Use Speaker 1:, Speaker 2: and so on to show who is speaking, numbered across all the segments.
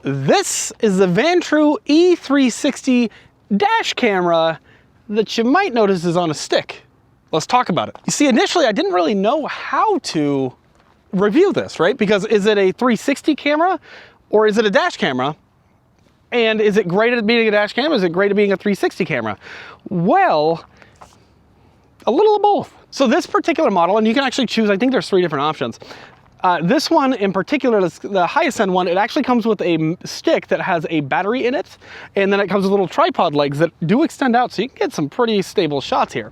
Speaker 1: This is the VanTrue E360 dash camera that you might notice is on a stick. Let's talk about it. You see, initially I didn't really know how to review this, right? Because is it a 360 camera or is it a dash camera? And is it great at being a dash camera? Is it great at being a 360 camera? Well, a little of both. So this particular model, and you can actually choose, I think there's 3 different options. This one in particular, the highest end one, it actually comes with a stick that has a battery in it, and then it comes with little tripod legs that do extend out, so you can get some pretty stable shots here.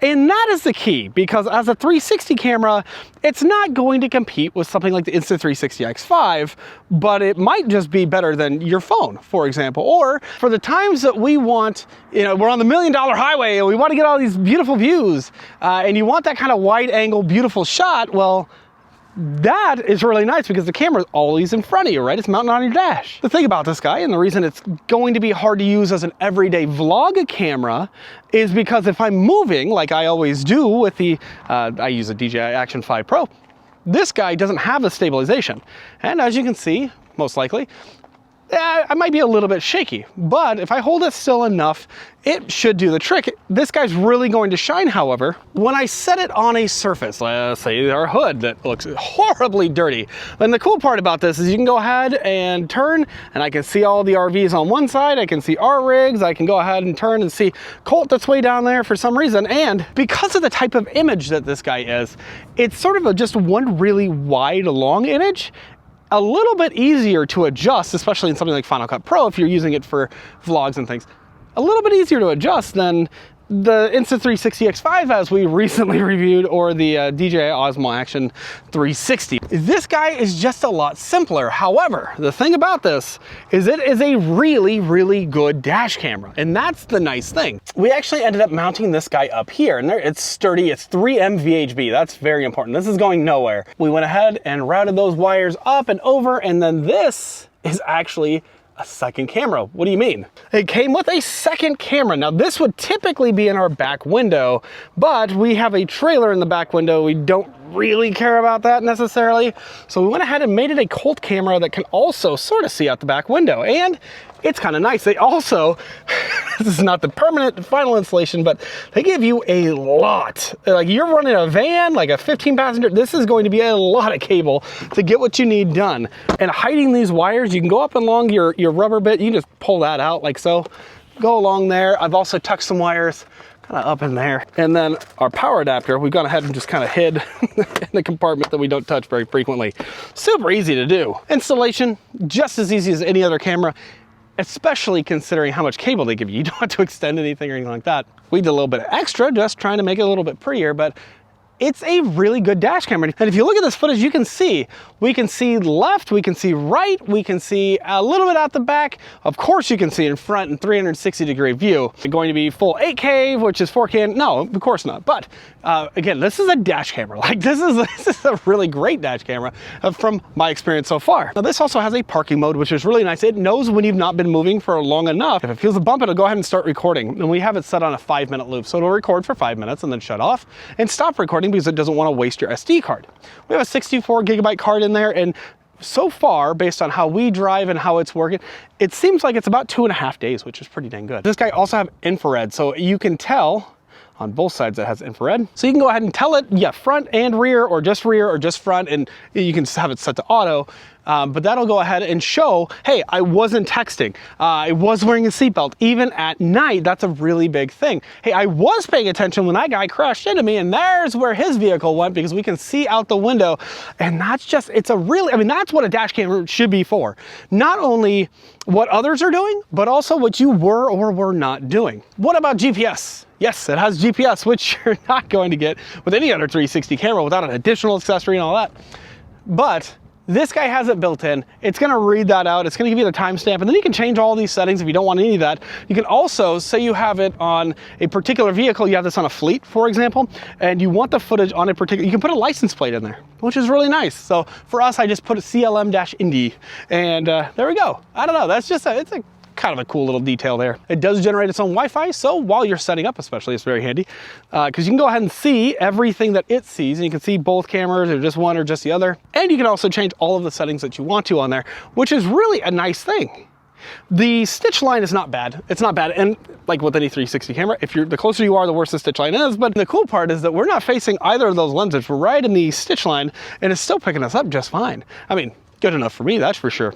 Speaker 1: And that is the key, because as a 360 camera, it's not going to compete with something like the Insta360 X5, but it might just be better than your phone, for example. Or for the times that we want, we're on the $1 million highway and we want to get all these beautiful views, and you want that kind of wide angle, beautiful shot, well, that is really nice because the camera is always in front of you, right? It's mounted on your dash. The thing about this guy, and the reason it's going to be hard to use as an everyday vlog camera, is because if I'm moving, like I always do with the, I use a DJI Action 5 Pro, this guy doesn't have a stabilization. And as you can see, most likely, I might be a little bit shaky, but if I hold it still enough, it should do the trick. This guy's really going to shine, however, when I set it on a surface, let's say our hood that looks horribly dirty. And the cool part about this is you can go ahead and turn, and I can see all the RVs on one side, I can see our rigs, I can go ahead and turn and see Colt that's way down there for some reason. And because of the type of image that this guy is, it's sort of just one really wide, long image. A little bit easier to adjust, especially in something like Final Cut Pro if you're using it for vlogs and things. A little bit easier to adjust than the Insta360 X5 as we recently reviewed, or the DJI Osmo Action 360. This guy is just a lot simpler. However, the thing about this is it is a really, really good dash camera, and that's the nice thing. We actually ended up mounting this guy up here, and it's sturdy. It's 3M VHB. That's very important. This is going nowhere. We went ahead and routed those wires up and over, and then this is actually a second camera. What do you mean? It came with a second camera. Now this would typically be in our back window, but we have a trailer in the back window. We don't really care about that necessarily. So we went ahead and made it a Colt camera that can also sort of see out the back window. And it's kind of nice. They also, this is not the permanent final installation, but they give you a lot. Like you're running a van, like a 15 passenger, this is going to be a lot of cable to get what you need done. And hiding these wires, you can go up along your rubber bit, you can just pull that out like so. Go along there. I've also tucked some wires kind of up in there. And then our power adapter, we've gone ahead and just kind of hid in the compartment that we don't touch very frequently. Super easy to do. Installation, just as easy as any other camera, especially considering how much cable they give you. You don't have to extend anything or anything like that. We did a little bit of extra, just trying to make it a little bit prettier, but it's a really good dash camera. And if you look at this footage, you can see, we can see left, we can see right, we can see a little bit out the back. Of course you can see in front in 360-degree view. It's going to be full 8K, which is 4K. No, of course not. But again, this is a dash camera. Like this is a really great dash camera from my experience so far. Now this also has a parking mode, which is really nice. It knows when you've not been moving for long enough. If it feels a bump, it'll go ahead and start recording. And we have it set on a 5-minute loop. So it'll record for 5 minutes and then shut off and stop recording because it doesn't want to waste your SD card. We have a 64-gigabyte card in there, and so far, based on how we drive and how it's working, it seems like it's about 2.5 days, which is pretty dang good. This guy also has infrared, so you can tell on both sides it has infrared. So you can go ahead and tell it, yeah, front and rear or just front, and you can have it set to auto. But that'll go ahead and show, hey, I wasn't texting. I was wearing a seatbelt, even at night. That's a really big thing. Hey, I was paying attention when that guy crashed into me, and there's where his vehicle went because we can see out the window. And that's just, it's a really, I mean, that's what a dash camera should be for. Not only what others are doing, but also what you were or were not doing. What about GPS? Yes, it has GPS, which you're not going to get with any other 360 camera without an additional accessory and all that. But this guy has it built in. It's gonna read that out. It's gonna give you the timestamp, and then you can change all these settings if you don't want any of that. You can also, say you have it on a particular vehicle, you have this on a fleet, for example, and you want the footage on a particular, you can put a license plate in there, which is really nice. So for us, I just put a CLM-Indy, and there we go. I don't know, that's just it's a kind of a cool little detail there. It does generate its own Wi-Fi, so while you're setting up especially, it's very handy, because you can go ahead and see everything that it sees, and you can see both cameras, or just one or just the other. And you can also change all of the settings that you want to on there, which is really a nice thing. The stitch line is not bad. It's not bad. And like with any 360 camera, the closer you are, the worse the stitch line is. But the cool part is that we're not facing either of those lenses. We're right in the stitch line, and it's still picking us up just fine. I mean, good enough for me, that's for sure.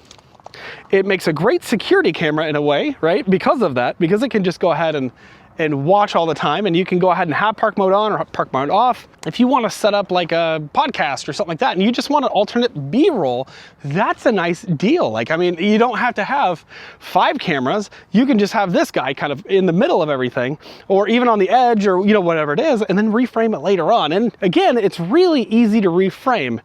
Speaker 1: It makes a great security camera in a way, right? Because of that, because it can just go ahead and watch all the time, and you can go ahead and have park mode on or park mode off. If you want to set up like a podcast or something like that, and you just want an alternate B-roll, that's a nice deal. Like, I mean, you don't have to have 5 cameras. You can just have this guy kind of in the middle of everything, or even on the edge, or, you know, whatever it is, and then reframe it later on. And again, it's really easy to reframe.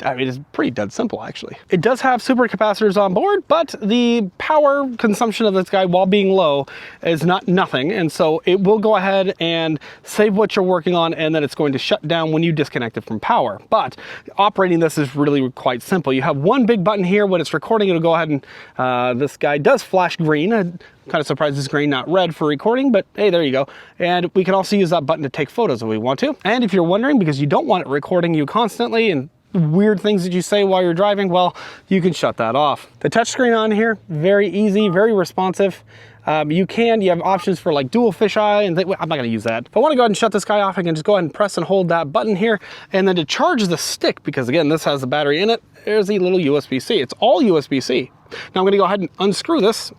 Speaker 1: I mean, it's pretty dead simple, actually. It does have super capacitors on board, but the power consumption of this guy while being low is not nothing. And so it will go ahead and save what you're working on, and then it's going to shut down when you disconnect it from power. But operating this is really quite simple. You have one big button here. When it's recording, it'll go ahead and this guy does flash green. I'm kind of surprised it's green, not red for recording, but hey, there you go. And we can also use that button to take photos if we want to. And if you're wondering, because you don't want it recording you constantly and weird things that you say while you're driving, well, you can shut that off. The touchscreen on here, very easy, very responsive. You have options for like dual fisheye, and I'm not gonna use that. If I wanna go ahead and shut this guy off, I can just go ahead and press and hold that button here. And then to charge the stick, because again, this has the battery in it, there's the little USB-C. It's all USB-C. Now I'm gonna go ahead and unscrew this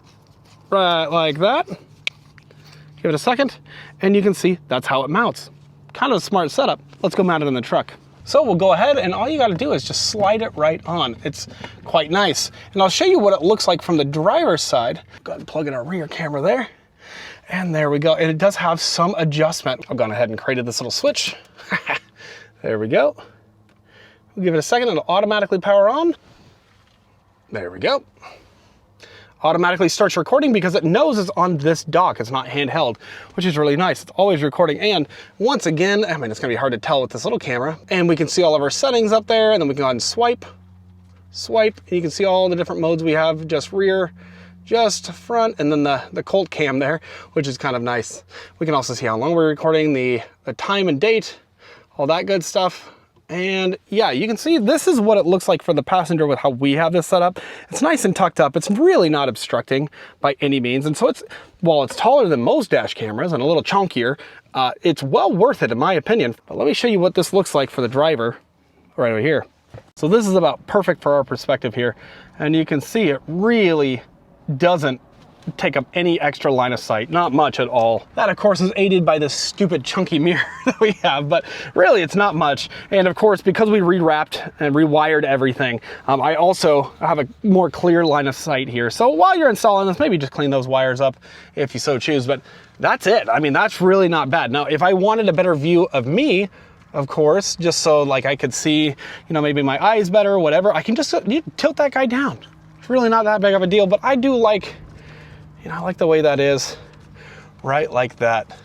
Speaker 1: right like that. Give it a second, and you can see that's how it mounts. Kind of a smart setup. Let's go mount it in the truck. So we'll go ahead, and all you gotta do is just slide it right on. It's quite nice. And I'll show you what it looks like from the driver's side. Go ahead and plug in our rear camera there. And there we go. And it does have some adjustment. I've gone ahead and created this little switch. There we go. We'll give it a second, it'll automatically power on. There we go. Automatically starts recording because it knows it's on this dock. It's not handheld, which is really nice. It's always recording. And once again, I mean, it's gonna be hard to tell with this little camera. And we can see all of our settings up there, and then we can go ahead and swipe, and you can see all the different modes we have, just rear, just front, and then the Colt cam there, which is kind of nice. We can also see how long we're recording, the time and date, all that good stuff. And yeah, you can see this is what it looks like for the passenger with how we have this set up. It's nice and tucked up. It's really not obstructing by any means. And so while it's taller than most dash cameras and a little chunkier, it's well worth it in my opinion. But let me show you what this looks like for the driver right over here. So this is about perfect for our perspective here. And you can see it really doesn't take up any extra line of sight, not much at all. That of course is aided by this stupid chunky mirror that we have, but really it's not much. And of course, because we rewrapped and rewired everything, I also have a more clear line of sight here. So while you're installing this, maybe just clean those wires up if you so choose, but that's it. I mean, that's really not bad. Now, if I wanted a better view of me, of course, just so like I could see, you know, maybe my eyes better or whatever, I can just tilt that guy down. It's really not that big of a deal, but I do like, you know, I like the way that is, right like that.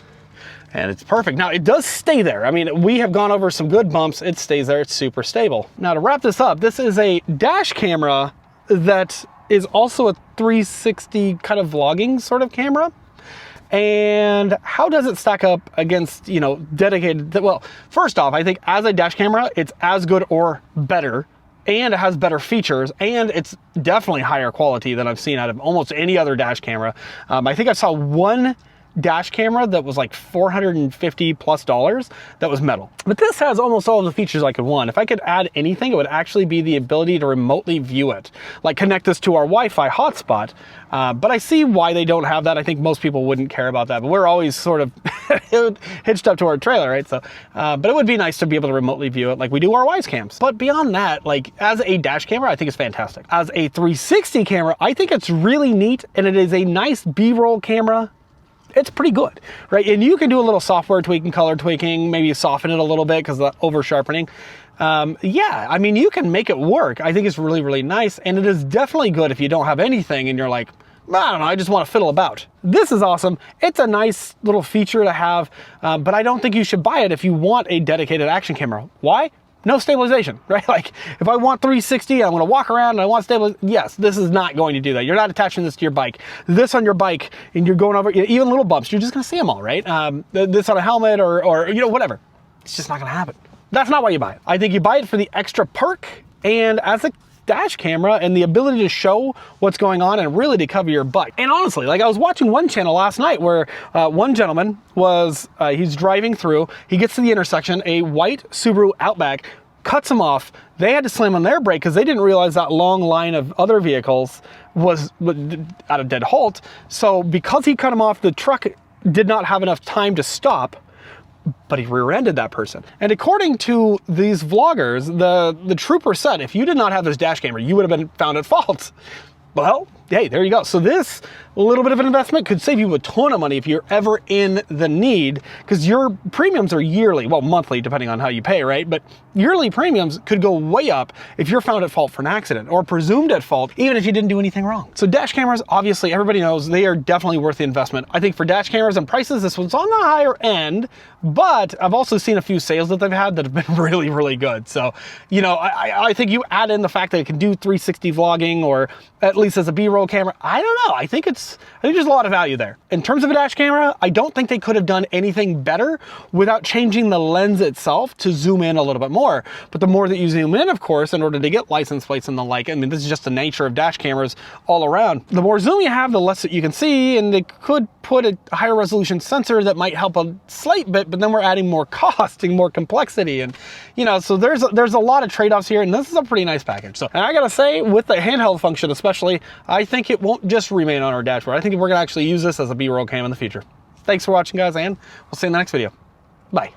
Speaker 1: And it's perfect. Now it does stay there. I mean, we have gone over some good bumps. It stays there, it's super stable. Now to wrap this up, this is a dash camera that is also a 360 kind of vlogging sort of camera. And how does it stack up against, you know, dedicated, well, first off, I think as a dash camera, it's as good or better, and it has better features, and it's definitely higher quality than I've seen out of almost any other dash camera. I think I saw one dash camera that was like $450+ that was metal. But this has almost all of the features I could want. If I could add anything, it would actually be the ability to remotely view it, like connect this to our Wi-Fi hotspot. But I see why they don't have that. I think most people wouldn't care about that, but we're always sort of hitched up to our trailer, right? So, but it would be nice to be able to remotely view it like we do our Wise cams. But beyond that, like as a dash camera, I think it's fantastic. As a 360 camera, I think it's really neat, and it is a nice B-roll camera. It's pretty good, right? And you can do a little software tweaking, color tweaking, maybe soften it a little bit because of the over sharpening. Yeah, I mean, you can make it work. I think it's really, really nice. And it is definitely good if you don't have anything and you're like, I don't know, I just want to fiddle about. This is awesome. It's a nice little feature to have, but I don't think you should buy it if you want a dedicated action camera. Why? no stabilization, right? Like if I want 360 and I'm gonna walk around and I want stabilization, yes, this is not going to do that. You're not attaching this to your bike. This on your bike and you're going over, even little bumps, you're just gonna see them all, right? This on a helmet or you know, whatever. It's just not gonna happen. That's not why you buy it. I think you buy it for the extra perk and as a dash camera and the ability to show what's going on and really to cover your butt. And honestly, like I was watching one channel last night where one gentleman was, he's driving through, he gets to the intersection, a white Subaru Outback cuts him off. They had to slam on their brake because they didn't realize that long line of other vehicles was at a dead halt. So because he cut him off, the truck did not have enough time to stop, but he rear-ended that person. And according to these vloggers, the trooper said, if you did not have this dash camera, you would have been found at fault. Well, hey, there you go. So this little bit of an investment could save you a ton of money if you're ever in the need, because your premiums are yearly, well, monthly, depending on how you pay, right? But yearly premiums could go way up if you're found at fault for an accident or presumed at fault, even if you didn't do anything wrong. So dash cameras, obviously, everybody knows they are definitely worth the investment. I think for dash cameras and prices, this one's on the higher end, but I've also seen a few sales that they've had that have been really, really good. So, you know, I think you add in the fact that it can do 360 vlogging, or at least as a B-roll camera. I don't know. I think there's a lot of value there. In terms of a dash camera, I don't think they could have done anything better without changing the lens itself to zoom in a little bit more. But the more that you zoom in, of course, in order to get license plates and the like, I mean, this is just the nature of dash cameras all around. The more zoom you have, the less that you can see, and they could put a higher resolution sensor that might help a slight bit, but then we're adding more cost and more complexity. And, you know, so there's a lot of trade-offs here, and this is a pretty nice package. So, and I gotta say, with the handheld function especially, I think it won't just remain on our dashboard. I think we're gonna actually use this as a B-roll cam in the future. Thanks for watching, guys, and we'll see you in the next video. Bye.